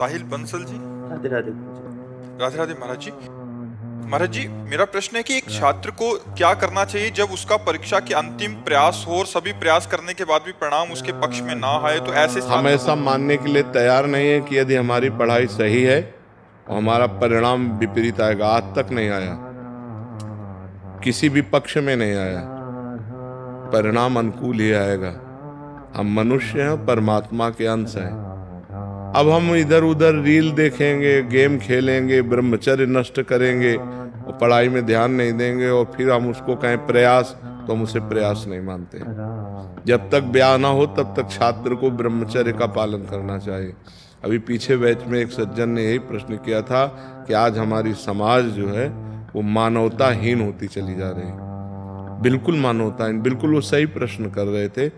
साहिल बंसल जी। राधे राधे गुरुजी। राधे राधे महाराज जी। महाराज जी, मेरा प्रश्न है कि एक छात्र को क्या करना चाहिए जब उसका परीक्षा के अंतिम प्रयास हो और सभी प्रयास करने के बाद भी परिणाम उसके पक्ष में ना आए, तो ऐसे हम छात्र ऐसा को। मानने के लिए तैयार नहीं है कि यदि हमारी पढ़ाई सही है और हमारा परिणाम विपरीत आएगा। आज तक नहीं आया, किसी भी पक्ष में नहीं आया। परिणाम अनुकूल ही आएगा। हम मनुष्य हैं, परमात्मा के अंश हैं। अब हम इधर उधर रील देखेंगे, गेम खेलेंगे, ब्रह्मचर्य नष्ट करेंगे और पढ़ाई में ध्यान नहीं देंगे और फिर हम उसको कहें प्रयास, तो हम उसे प्रयास नहीं मानते। जब तक ब्याह ना हो तब तक छात्र को ब्रह्मचर्य का पालन करना चाहिए। अभी पीछे बैच में एक सज्जन ने यही प्रश्न किया था कि आज हमारी समाज जो है वो मानवताहीन होती चली जा रही है। बिल्कुल मानवताहीन, बिल्कुल वो सही प्रश्न कर रहे थे।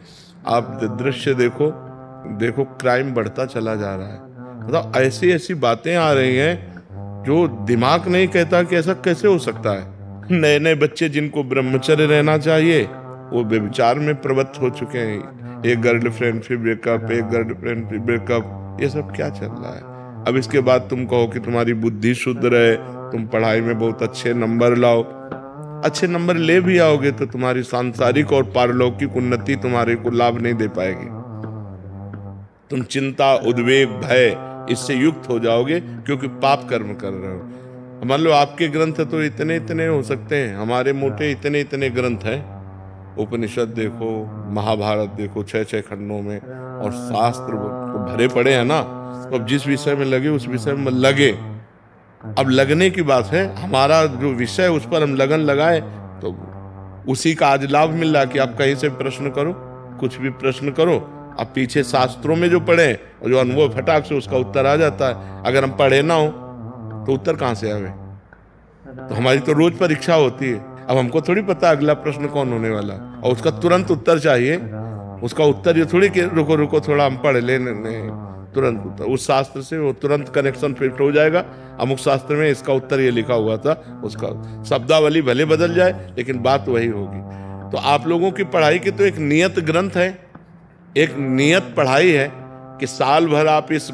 आप दृश्य देखो, क्राइम बढ़ता चला जा रहा है। मतलब ऐसी ऐसी बातें आ रही हैं जो दिमाग नहीं कहता कि ऐसा कैसे हो सकता है। नए नए बच्चे जिनको ब्रह्मचर्य रहना चाहिए वो व्यभिचार में प्रवृत्त हो चुके हैं। एक गर्लफ्रेंड फिर ब्रेकअप, एक गर्लफ्रेंड फिर ब्रेकअप, ये सब क्या चल रहा है। अब इसके बाद तुम कहो कि तुम्हारी बुद्धि शुद्ध रहे, तुम पढ़ाई में बहुत अच्छे नंबर लाओ। अच्छे नंबर ले भी आओगे तो तुम्हारी सांसारिक और पारलौकिक उन्नति तुम्हारे को लाभ नहीं दे पाएगी। तुम चिंता, उद्वेग, भय इससे युक्त हो जाओगे क्योंकि पाप कर्म कर रहे हो। मान लो आपके ग्रंथ तो इतने इतने हो सकते हैं, हमारे मोटे इतने इतने ग्रंथ हैं। उपनिषद देखो, महाभारत देखो, 6-6 खंडों में, और शास्त्र तो भरे पड़े हैं ना। तो अब जिस विषय में लगे उस विषय में लगे। अब लगने की बात है, हमारा जो विषय उस पर हम लगन लगाए तो उसी का आज लाभ मिल रहा कि आप कहीं से प्रश्न करो, कुछ भी प्रश्न करो, अब पीछे शास्त्रों में जो पढ़े और जो अनुभव फटाक से उसका उत्तर आ जाता है। अगर हम पढ़े ना हो तो उत्तर कहाँ से आवे। तो हमारी तो रोज परीक्षा होती है। अब हमको थोड़ी पता अगला प्रश्न कौन होने वाला, और उसका तुरंत उत्तर चाहिए। उसका उत्तर ये थोड़ी कि रुको रुको थोड़ा हम पढ़ लेने, तुरंत उत्तर। उस शास्त्र से वो तुरंत कनेक्शन फिट हो जाएगा। अमुक शास्त्र में इसका उत्तर ये लिखा हुआ था, उसका शब्दावली भले बदल जाए लेकिन बात वही होगी। तो आप लोगों की पढ़ाई की तो एक नियत ग्रंथ है, एक नियत पढ़ाई है कि साल भर आप इस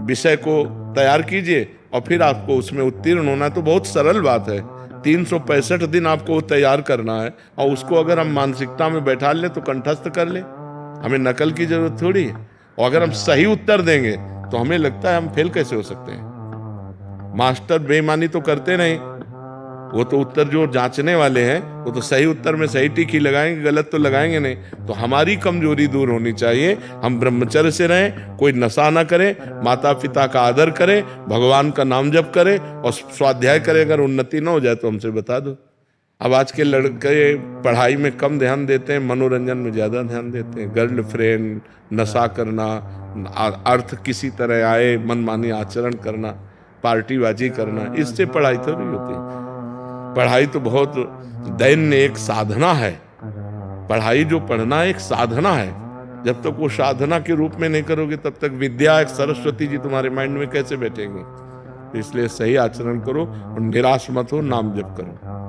विषय को तैयार कीजिए और फिर आपको उसमें उत्तीर्ण होना है। तो बहुत सरल बात है। 365 दिन आपको तैयार करना है और उसको अगर हम मानसिकता में बैठा ले तो कंठस्थ कर ले। हमें नकल की जरूरत थोड़ी है। और अगर हम सही उत्तर देंगे तो हमें लगता है हम फेल कैसे हो सकते हैं। मास्टर बेईमानी तो करते नहीं, वो तो उत्तर जो जांचने वाले हैं वो तो सही उत्तर में सही टिक ही लगाएंगे, गलत तो लगाएंगे नहीं। तो हमारी कमजोरी दूर होनी चाहिए। हम ब्रह्मचर्य से रहें, कोई नशा ना करें, माता पिता का आदर करें, भगवान का नाम जप करें और स्वाध्याय करें। अगर उन्नति ना हो जाए तो हमसे बता दो। अब आज के लड़के पढ़ाई में कम ध्यान देते हैं, मनोरंजन में ज्यादा ध्यान देते हैं। गर्लफ्रेंड, नशा करना, अर्थ किसी तरह आए मनमानी आचरण करना, पार्टीबाजी करना, इससे पढ़ाई थोड़ी होती है। पढ़ाई तो बहुत दैन्य एक साधना है। पढ़ाई जो पढ़ना एक साधना है। जब तक वो साधना के रूप में नहीं करोगे तब तक विद्या एक सरस्वती जी तुम्हारे माइंड में कैसे बैठेंगे। इसलिए सही आचरण करो और निराश मत हो, नाम जप करो।